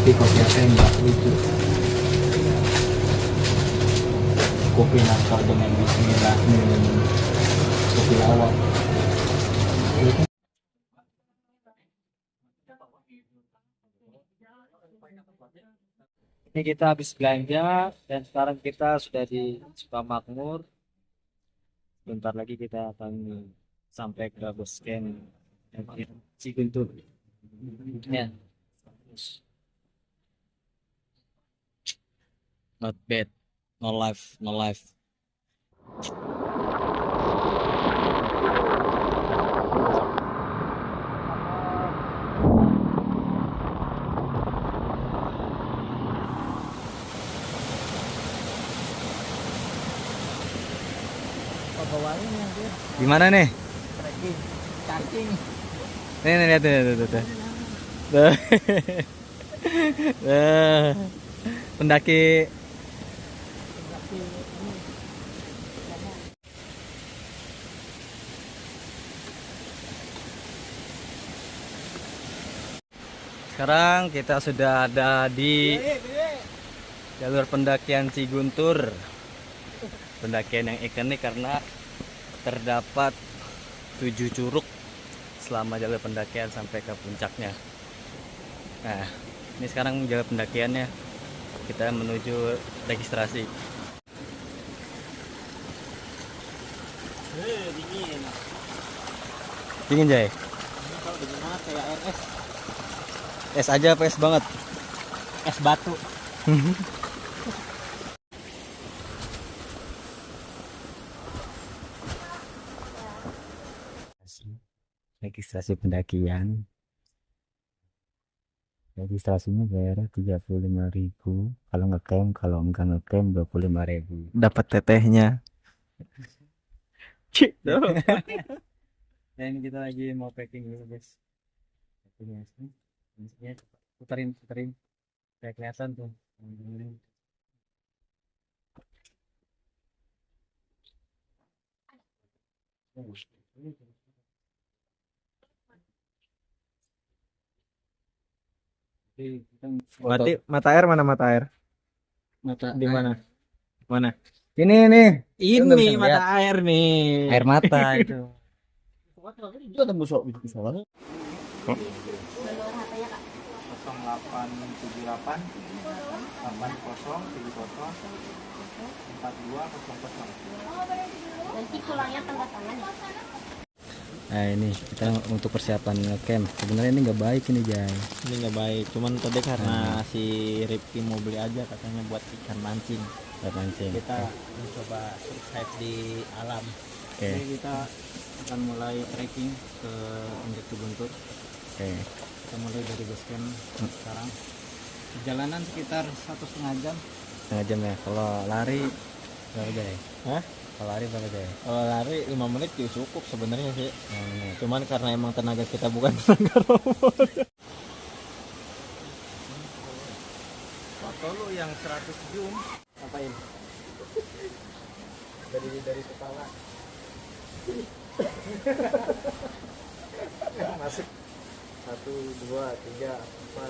kopi apa yang baru itu? Kopi nangka dengan bismillah, kopi lawak. Ini kita habis belanja dan sekarang kita sudah di Sukamakmur. Bentar lagi kita akan sampai ke base camp Ciguntur. Ya. Not bad. No life, no life. Gimana nih? Charging. Nih lihat tuh. Tuh. Pendaki sekarang kita sudah ada di jalur pendakian Ciguntur. Pendakian yang ikonik karena terdapat 7 curug selama jalur pendakian sampai ke puncaknya. Nah, ini sekarang jalur pendakiannya. Kita menuju registrasi. Dingin. Dingin, Jay? Ini kalau dingin banget kayak air es. Es aja apa es banget? Es batu. Registrasi pendakian. Registrasinya bayarnya 35.000. Kalau ngecamp, kalau enggak ngecamp 25.000. Dapat tetehnya. Gitu. Dan kita lagi mau packing dulu, guys. Packingnya sini. Puterin. Kayak kelihatan tuh. Berarti mata air mana mata air? Mata Di mana? Mana? ini Ini mata air nih. air mata itu. Itu ada busuk bisa banget. 0878 Nanti pulangnya tanda tangan ya. Nah ini kita untuk persiapan ngecamp. Sebenarnya ini nggak baik ini, Jay. Ini nggak baik. Cuman tadi karena si Rifki mau beli aja katanya buat ikan mancing. Buat mancing. Kita mencoba survive di alam. Oke. Jadi kita akan mulai trekking ke Puncak Ciguntur. Oke. Kita mulai dari base camp sekarang. Perjalanan sekitar 1,5 jam. Setengah jam ya. Kalau lari berapa, Jay? Hah? Kalau lari berapa, Jay? Kalau lari 5 menit juga cukup sebenarnya sih. Nah, Cuman karena emang tenaga kita bukan tenaga robot. Foto lu yang 100 zoom. Apain? Dari kepala. Masuk 1, 2, 3, 4,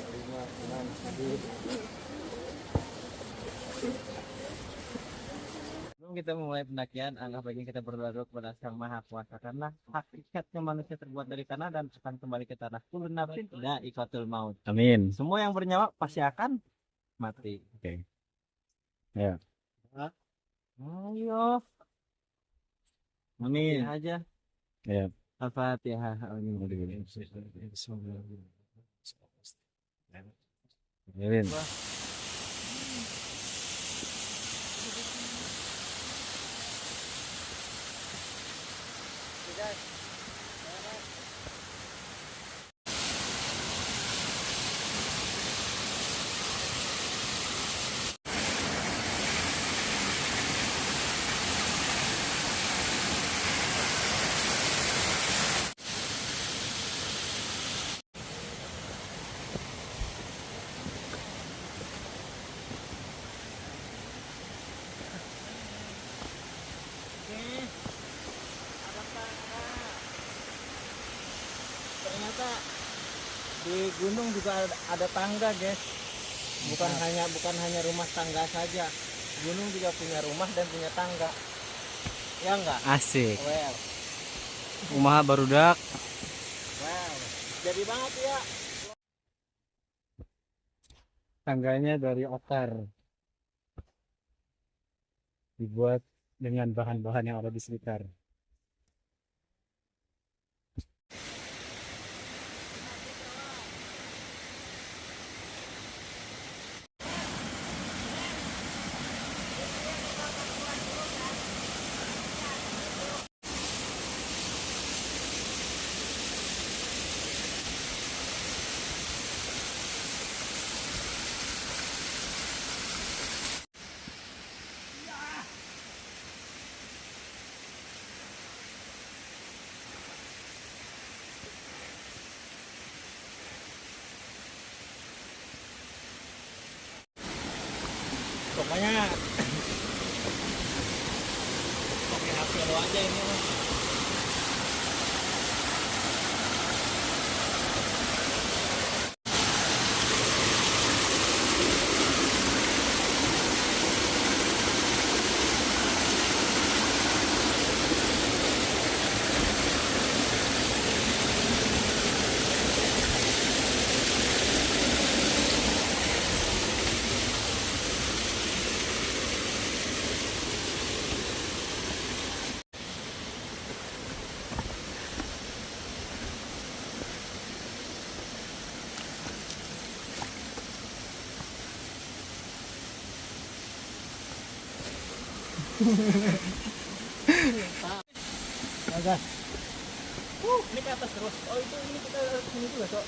5, 6, 7. sebelum kita mulai pendakian, anggap baiknya kita berdoa dulu kepada Sang Maha Kuasa karena hakikatnya manusia terbuat dari tanah dan akan kembali ke tanah. Kullu nafsin dha'iqatul maut. Amin. Semua yang bernyawa pasti akan mati. Oke. Ya. Ayo. Amin. Aja. Ya. Al-Fatihah. Amin. Amin. Ternyata di gunung juga ada tangga, guys. bukan hanya rumah tangga saja, gunung juga punya rumah dan punya tangga, ya enggak? Asik. Well, Kumaha barudak. jadi banget ya. Tangganya dari akar. Dibuat dengan bahan-bahan yang ada di sekitar. Pokoknya pakai HP lo aja ini mah. Ada. Ini ke atas terus. Oh itu ini kita sini juga Cok.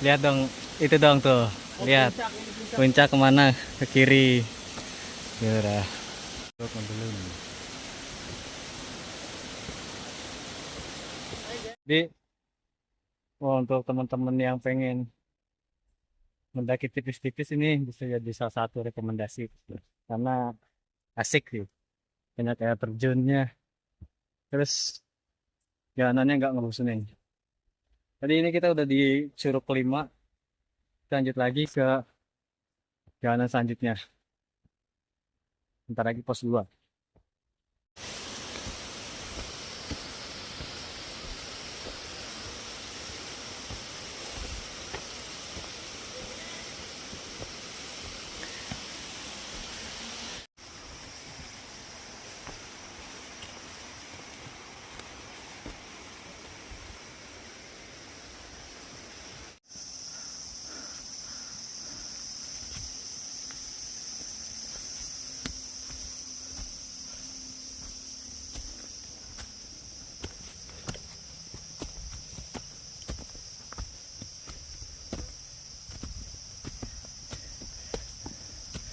Lihat dong, itu dong tuh. Oh, Lihat. puncak, ini puncak. Puncak kemana? Ke kiri. Ya udah. Belum. Jadi, untuk teman-teman yang pengen mendaki tipis-tipis ini bisa jadi salah satu rekomendasi karena asik sih, banyak air terjunnya, terus jalanannya nggak ngebosenin. Tadi ini kita udah di Curug kelima, kita lanjut lagi ke jalanan selanjutnya. Bentar lagi pos 2.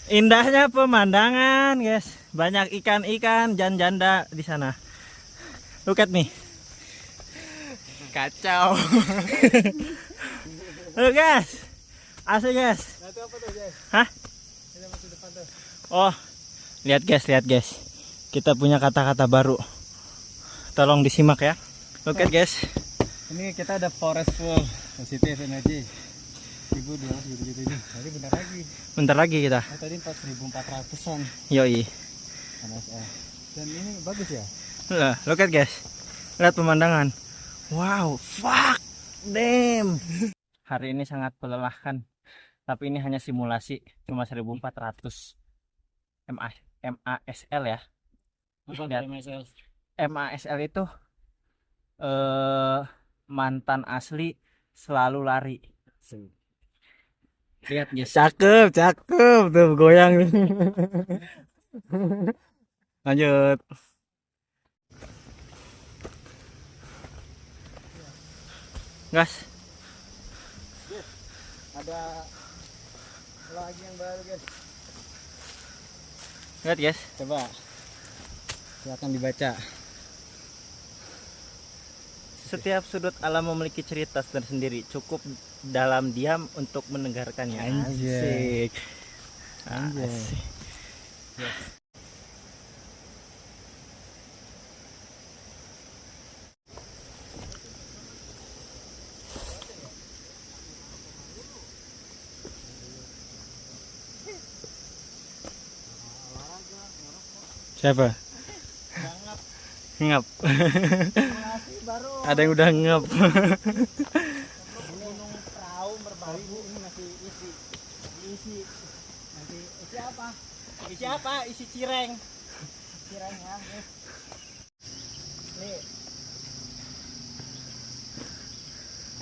Indahnya pemandangan, guys. Banyak ikan-ikan dan janda di sana. Look at me. Kacau. Look guys. Asik guys. Nah, itu apa tuh, guys? Hah? Ini masih depan tuh. Oh. Lihat guys. Kita punya kata-kata baru. Tolong disimak ya. Look at guys. Ini kita ada forest full positive energy. 1200 gitu-gitu ini. Tadi bentar lagi. Bentar lagi kita. Oh, tadi 4400-an Yoi. MSA. Dan ini bagus ya. Lah, look at guys. Lihat pemandangan. Wow, fuck. Damn. Hari ini sangat melelahkan. Tapi ini hanya simulasi, cuma 1400 MASL ya. Apa Lihat. MSL? MASL itu mantan asli selalu lari. Lihat guys. Cakep tuh goyang. Lanjut. Gas. Ada lagi yang baru, guys. Lihat guys. Coba. Silakan dibaca. Setiap sudut alam memiliki cerita tersendiri. Cukup dalam diam untuk mendengarkannya. Anjay. Asik. Anjay. Asik. Siapa? Ngap. Ada yang udah ngap. Gunung perahu merbabu ini masih isi nanti isi apa? Isi apa? Isi cireng. Cireng ya, guys. Nih.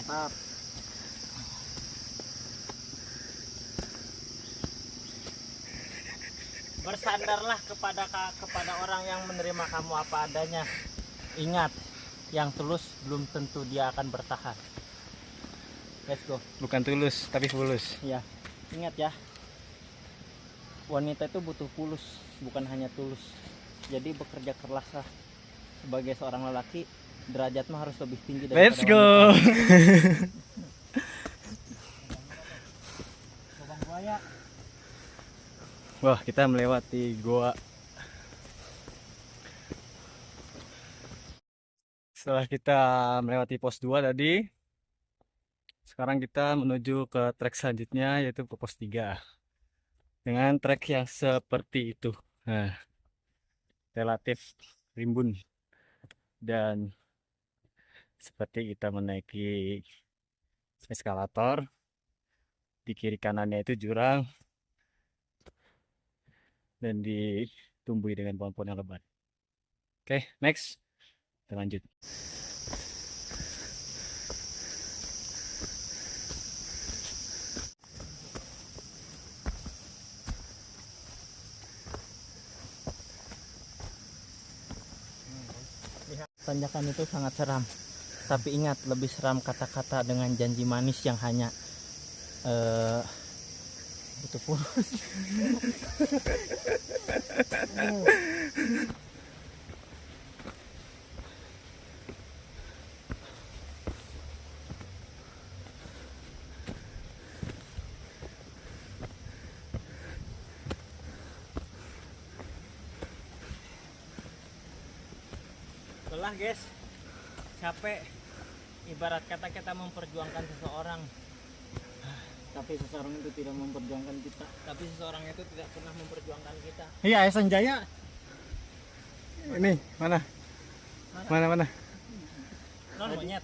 Mantap. Bersandarlah kepada orang yang menerima kamu apa adanya. Ingat, yang tulus belum tentu dia akan bertahan. Let's go. Bukan tulus, tapi fulus. Ya, ingat ya. Wanita itu butuh fulus, bukan hanya tulus. Jadi bekerja keraslah sebagai seorang lelaki, derajatmu harus lebih tinggi daripada Let's go. Lubang buaya. Wah, kita melewati goa. Setelah kita melewati pos 2 tadi, sekarang kita menuju ke trek selanjutnya, yaitu ke pos 3. Dengan trek yang seperti itu. Nah, relatif rimbun. Dan seperti kita menaiki eskalator, di kiri kanannya itu jurang, dan ditumbuhi dengan pohon-pohon yang lebat. Oke, next. Kita lanjut. Tanjakan itu sangat seram. Tapi ingat, lebih seram kata-kata dengan janji manis yang hanya butuh fulus. Lelah guys, capek. Ibarat kata kita memperjuangkan seseorang, tapi seseorang itu tidak memperjuangkan kita. Tapi seseorang itu tidak pernah memperjuangkan kita. Iya, Sanjaya. Ini mana? Mana? Non monyet.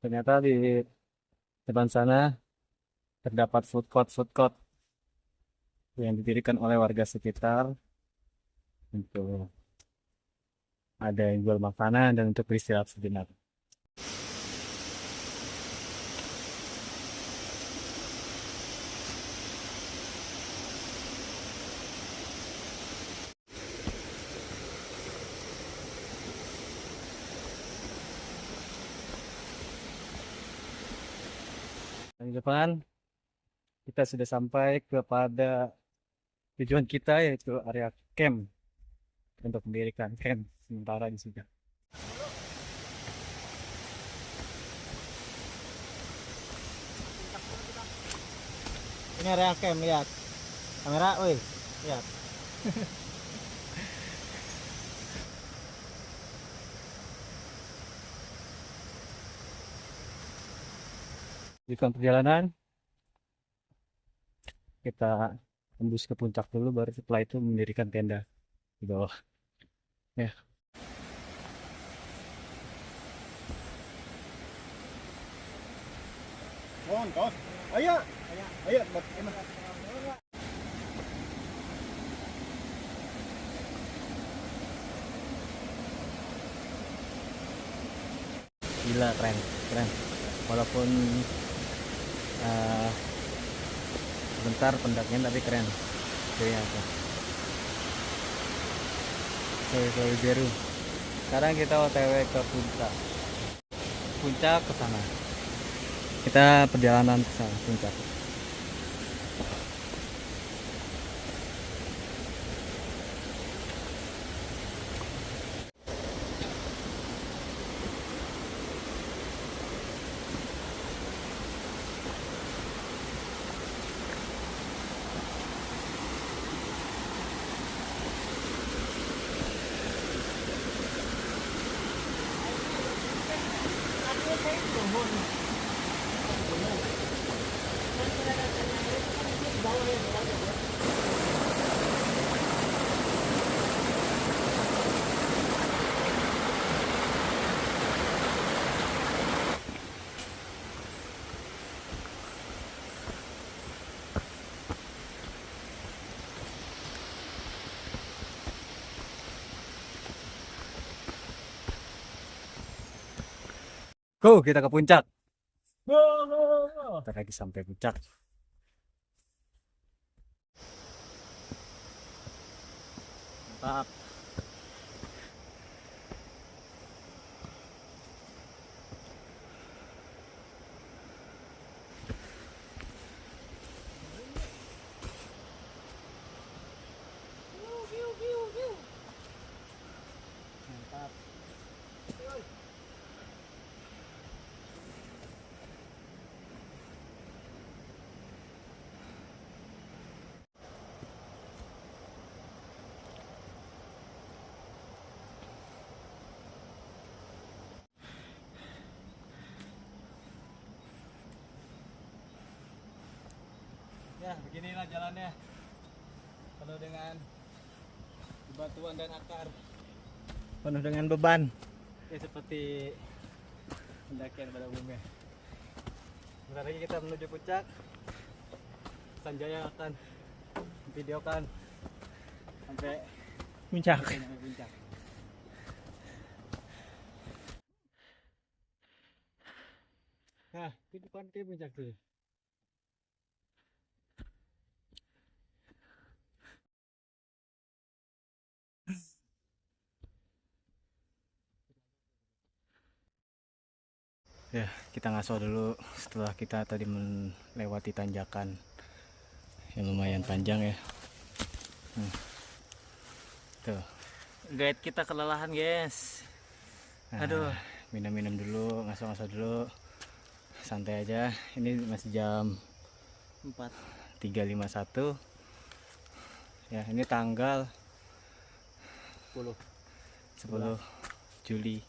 Ternyata di depan sana terdapat food court yang didirikan oleh warga sekitar untuk ada yang jual makanan dan untuk beristirahat sejenak. Di depan kita sudah sampai kepada tujuan kita, yaitu area camp untuk mendirikan camp sementara di sini. Ini area camp, lihat. Kamera, woi. Lihat. Di perjalanan kita tembus ke puncak dulu, baru setelah itu mendirikan tenda di bawah. Ya. Ayo. Gila, keren. Walaupun sebentar pendaknya tapi keren. Jadi apa? Sawi biru. Sekarang kita OTW ke puncak. Puncak ke sana. Kita perjalanan ke sana puncak. Go, kita ke puncak. Kita lagi sampai puncak. Mantap. Mantap. Ya, beginilah jalannya. Penuh dengan bebatuan dan akar. Penuh dengan beban. Ya, seperti pendakian pada umumnya. Sebentar lagi kita menuju puncak. Sanjaya akan videokan sampai Puncak. puncak. Nah, itu depan kayak puncak tuh. Ya, kita ngaso dulu setelah kita tadi melewati tanjakan yang lumayan panjang ya. Tuh. Guide kita kelelahan, guys. Nah, Aduh. minum-minum dulu, ngaso-ngaso dulu. Santai aja. Ini masih jam 3.51. Ya, ini tanggal 10 Juli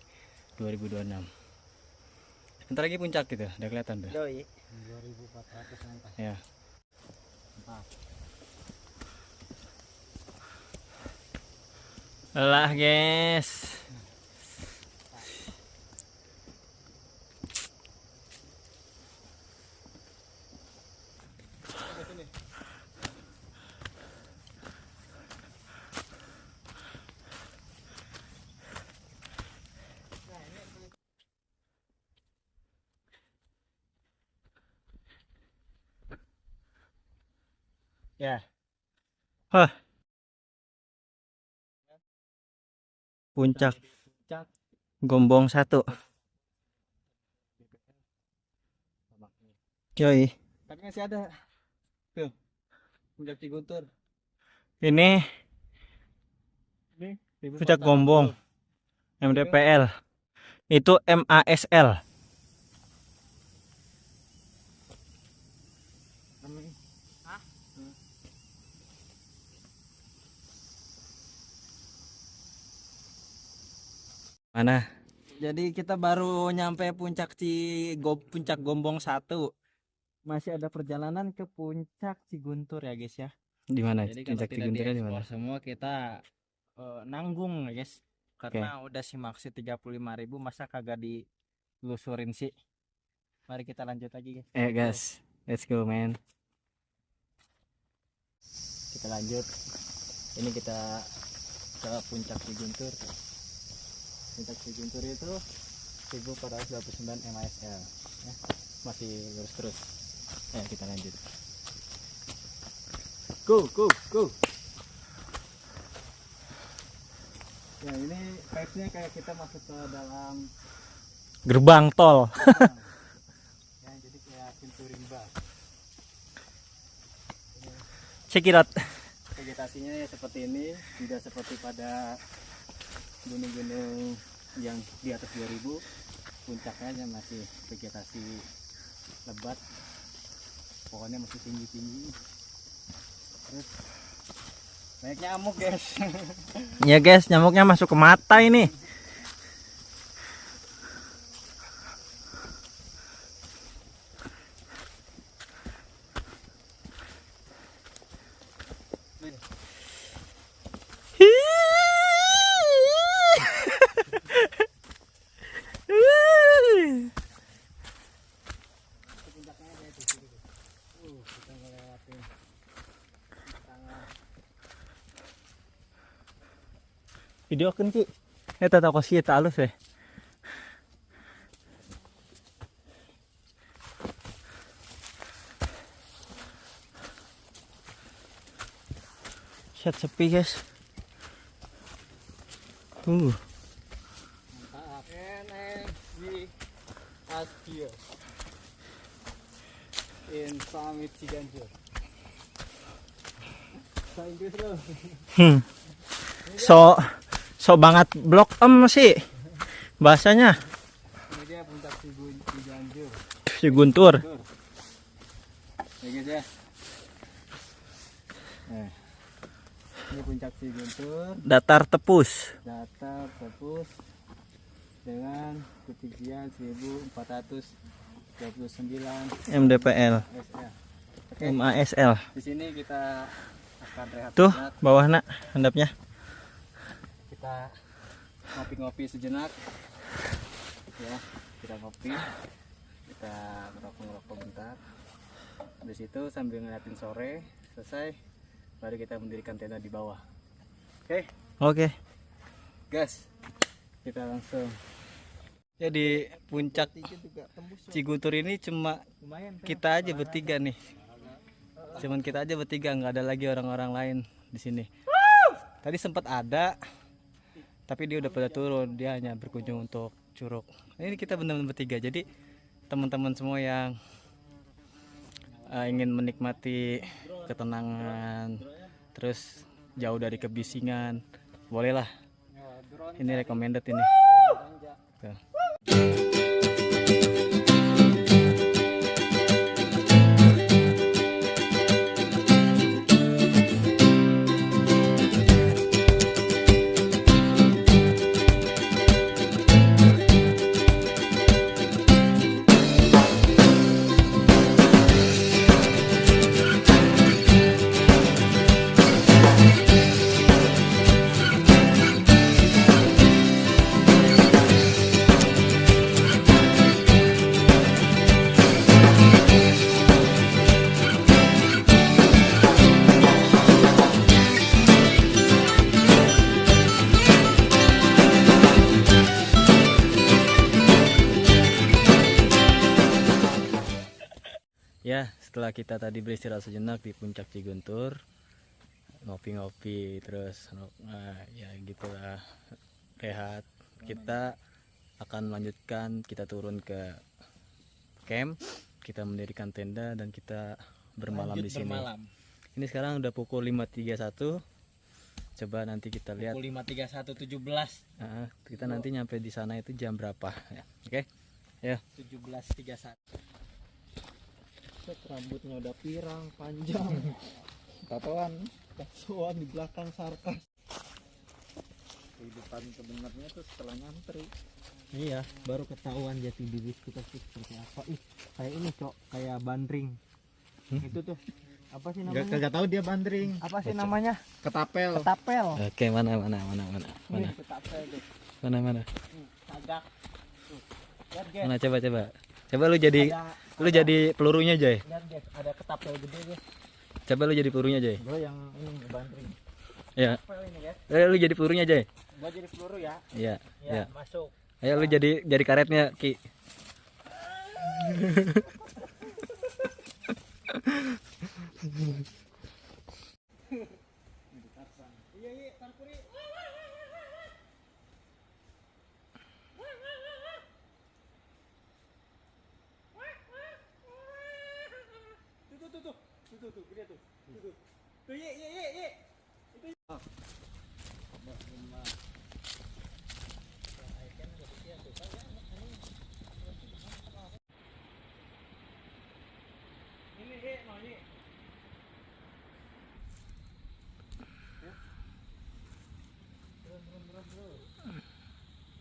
2026. Bentar lagi puncak gitu, udah kelihatan tuh. Doi. 2400 langkah. Ya. Lelah, guys. Ya. Hah. Puncak Puncak. Gombong 1. Yoi. Tapi masih ada. Tuh. Puncak Ciguntur. Ini Ini Puncak Gombong 1460. MDPL. Itu MASL. Mana? Jadi kita baru nyampe puncak Gombong 1. Masih ada perjalanan ke puncak Ciguntur ya, guys ya. Di mana? Jadi kalau Puncak tidak Cigunturnya di mana? diekspor semua kita nanggung ya, guys. Karena udah simaksi 35.000, masa kagak dilusurin sih. Mari kita lanjut lagi, guys. Guys, let's go man. Kita lanjut. Ini kita ke puncak Ciguntur. Puncak Ciguntur itu 1429 MASL. Ya, masih lurus terus. Ya, kita lanjut. Go. Ya ini vibes-nya kayak kita masuk ke dalam gerbang tol. Ya, jadi kayak pintu rimba. Check it out. Vegetasinya ya seperti ini, tidak seperti pada gunung-gunung yang di atas 2000. Puncaknya masih vegetasi lebat, pokoknya masih tinggi-tinggi. Terus banyak nyamuk guys. Ya guys, nyamuknya masuk ke mata ini. Kita ngelewatin tangan. Video kan ki. Eta tahu sih eta halus weh. Set sepi guys. Mantap. And we are here in Summit Ciganjur. Bahasa Inggris loh. So banget blok em sih bahasanya. Ini dia puncak Ciganjur. Si Guntur. Ya guys ya. Nah, ini puncak Ciguntur, Datar tepus. data tepus dengan ketinggian 1429 MDPL. SL. Oke, MASL. di sini kita akan rehat Tuh sejenak. bawah nak handapnya. Kita ngopi-ngopi sejenak. Ya, kita ngopi. Kita ngerokok-ngerokok bentar. Habis itu sambil ngeliatin sore, selesai baru kita mendirikan tenda di bawah. Oke, Oke. gas. Kita langsung. Ya di puncak Ciguntur ini cuma kita aja bertiga nih. Cuman kita aja bertiga, nggak ada lagi orang-orang lain di sini. Tadi sempat ada, tapi dia udah pada turun. Dia hanya berkunjung untuk curug. Ini kita benar-benar bertiga. Jadi teman-teman semua yang ingin menikmati ketenangan, terus jauh dari kebisingan, bolehlah. Ini recommended ini. Tuh. Ya, setelah kita tadi beristirahat sejenak di puncak Ciguntur, ngopi-ngopi terus ya gitulah, rehat. Kita akan melanjutkan, kita turun ke camp, kita mendirikan tenda dan kita bermalam di sini. Ini sekarang udah pukul 5.31. Coba nanti kita lihat. Pukul 5.31.17. Kita nanti nyampe di sana itu jam berapa ya. Oke. Ya. 17.31. Rambutnya udah pirang panjang. Tatoan di belakang sarkas. Kehidupan sebenarnya tuh setelah nyantri. Iya, baru ketahuan jati diri kita sih seperti apa. Ih, kayak ini cok, kayak bandring. Itu tuh apa sih namanya? Gak tahu dia bandring. Apa sih namanya? Ketapel. Ketapel. Oke, mana. Ini ketapel tuh. Mana. Sagak. Tuh. Lihat guys. Mana coba. Coba lu jadi pelurunya, Jay. Lihat guys, ada ketapel gede guys. Coba lu jadi pelurunya, Jay. Gue yang ini bandring. Ya. Ketapel ini guys. Lu jadi pelurunya, Jay. Gua jadi peluru ya. Iya. Ya, masuk. Ayo lu jadi karetnya, Ki. Iya, iya, Tarpuri. Tuh, gede tuh. Tuh, ye, ye, ye, ye. Itu. Oh. Ini, ye, no, ye. Bro.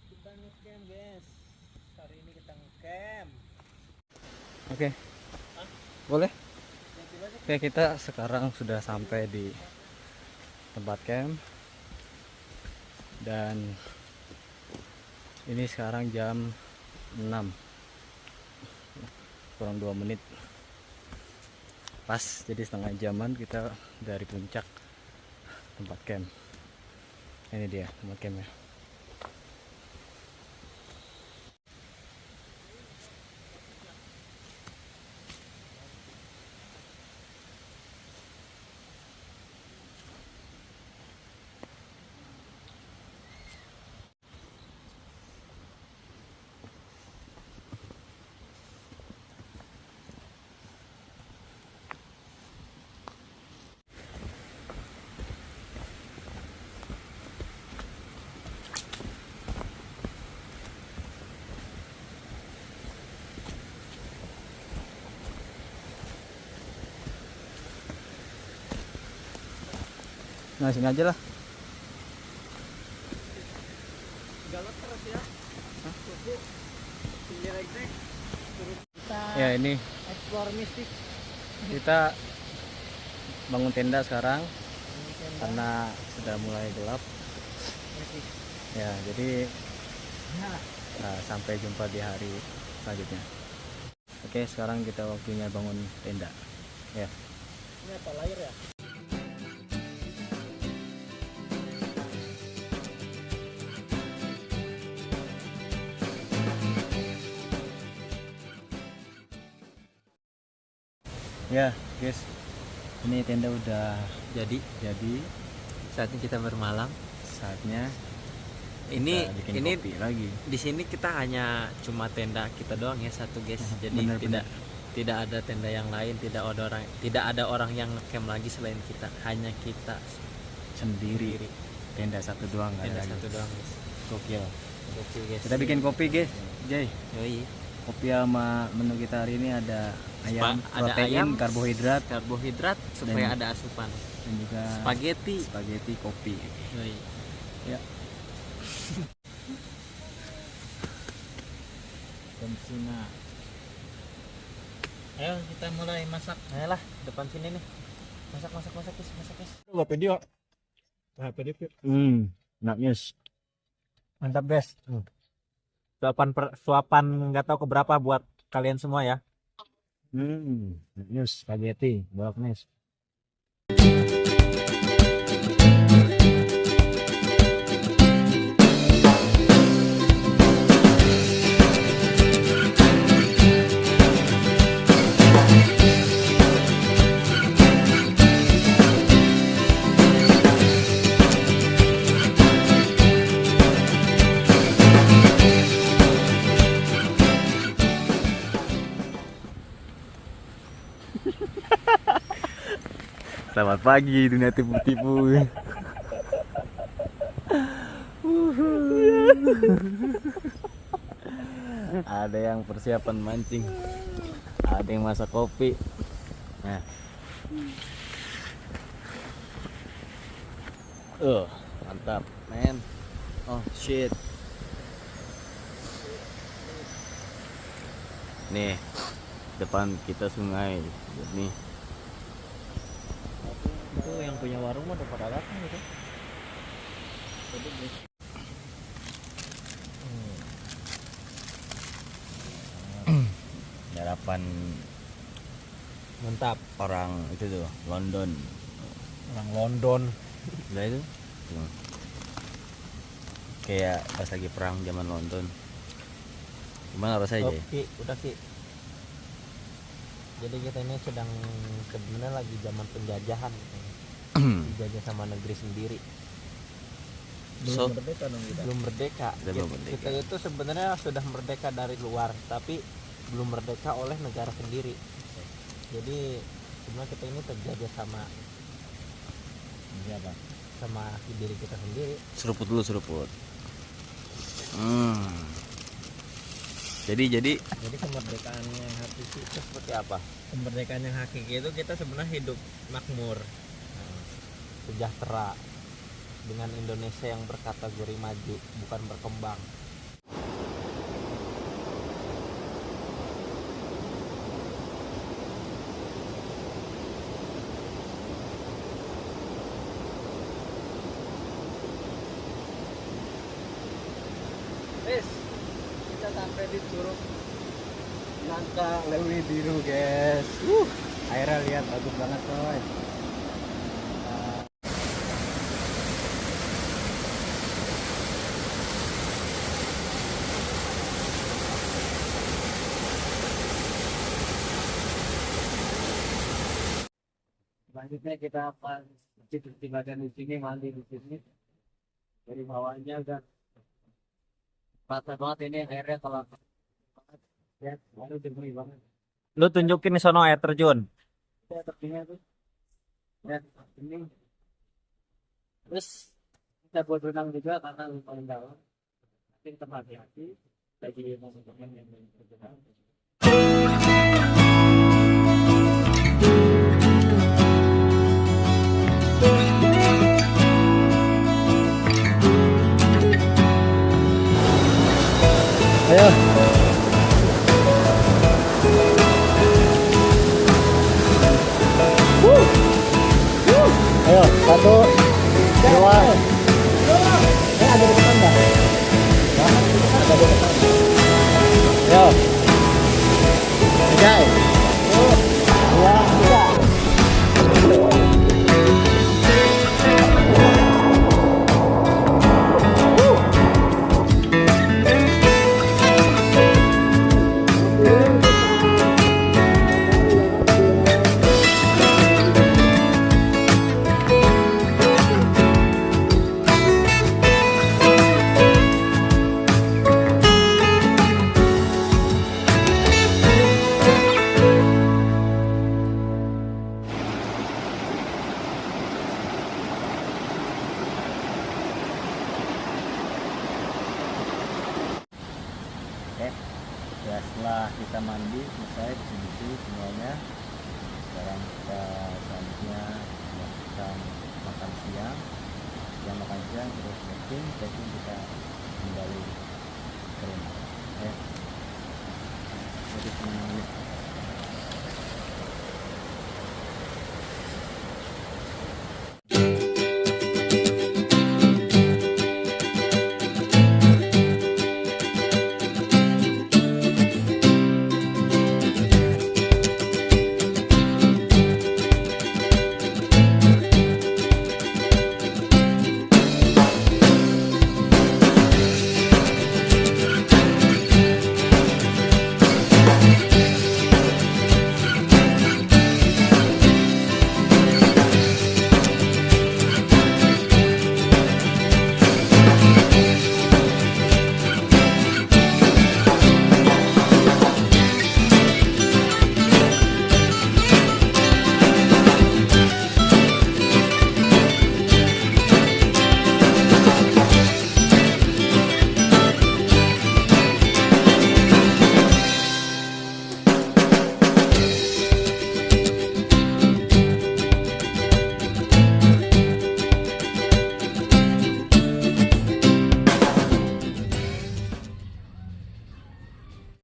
Kita ngecamp, guys. Hari ini kita ngecamp. Oke. Boleh? Oke, kita sekarang sudah sampai di tempat camp. Dan ini sekarang jam 6. Kurang 2 menit. Pas, jadi setengah jaman kita dari puncak tempat camp. Ini dia tempat campnya. Nah, sini aja lah. Galak terus ya. Kuku. Tinggi-tinggi. Kita Ya, ini explore mistis. kita bangun tenda sekarang karena sudah mulai gelap. Ya, jadi sampai jumpa di hari selanjutnya. Oke, sekarang kita waktunya bangun tenda. Ya. Ini apa layar ya? Ya, guys. Ini tenda udah Jadi saatnya kita bermalam. saatnya Ini kita bikin ini kopi lagi. di sini kita hanya cuma tenda kita doang ya satu guys. Jadi Bener-bener. tidak ada tenda yang lain, tidak ada orang yang ngecamp lagi selain kita. Hanya kita Sendiri. Tenda satu doang, nggak ada tenda lagi. satu doang guys. Gokil. Oke guys. Kita bikin kopi, guys. Jay. Yoi. Kopi sama menu kita hari ini ada ayam, Ada protein, ayam, karbohidrat, karbohidrat supaya Dan- ada asupan. dan juga Spaghetti. kopi. Yoi. Ya. Bensina. Ayo kita mulai masak. Ayolah, depan sini nih. Masak guys. Gua video. Nah, video. Enak, yes. Mantap, guys. Suapan nggak tahu keberapa buat kalian semua ya. Yes, spaghetti, bolognese. Selamat pagi dunia tipu-tipu. Ada yang persiapan mancing, ada yang masak kopi. Nah, mantap, men. Oh shit. Nih, depan kita sungai. Nih. Itu yang punya warung mah udah pada datang gitu. Harapan Mantap. orang itu tuh London. Orang London. Udah itu tuh. Kayak pas lagi perang zaman London. Gimana rasanya Jay? Oke, udah Ki. Jadi kita ini sedang sebenarnya lagi zaman penjajahan. dijajah sama negeri sendiri. So, merdeka dong kita. Belum merdeka. Kita belum merdeka. Kita itu sebenarnya sudah merdeka dari luar, tapi belum merdeka oleh negara sendiri. Jadi sebenarnya kita ini terjajah sama Siapa? sama diri kita sendiri. seruput dulu seruput. Jadi Jadi kemerdekaan yang hakiki itu seperti apa? Kemerdekaan yang hakiki itu kita sebenarnya hidup makmur, sejahtera, dengan Indonesia yang berkategori maju, bukan berkembang. Wes, kita sampai di Curug Nangka Lewi Biru, guys. Airnya lihat bagus banget, coy. Selanjutnya kita akan di bagian di sini, mandi di sini. Dari bawahnya udah patah banget ini airnya, kalau ya, baru jernih banget. Lu tunjukin sono air terjun. Ya, tertingnya tuh. Ya, ini. Terus kita buat renang juga karena lu paling dalam. Tapi tetap hati-hati bagi teman-teman yang berjalan. Ayo. Ayo, 1, 2. Ada di depan, Bang. Ada di depan. Ayo. 3, 2, 3. Ya, setelah kita mandi selesai bersih-bersih semuanya, sekarang kita selanjutnya melakukan makan siang. Yang makan siang terus packing kita kembali ke rumah.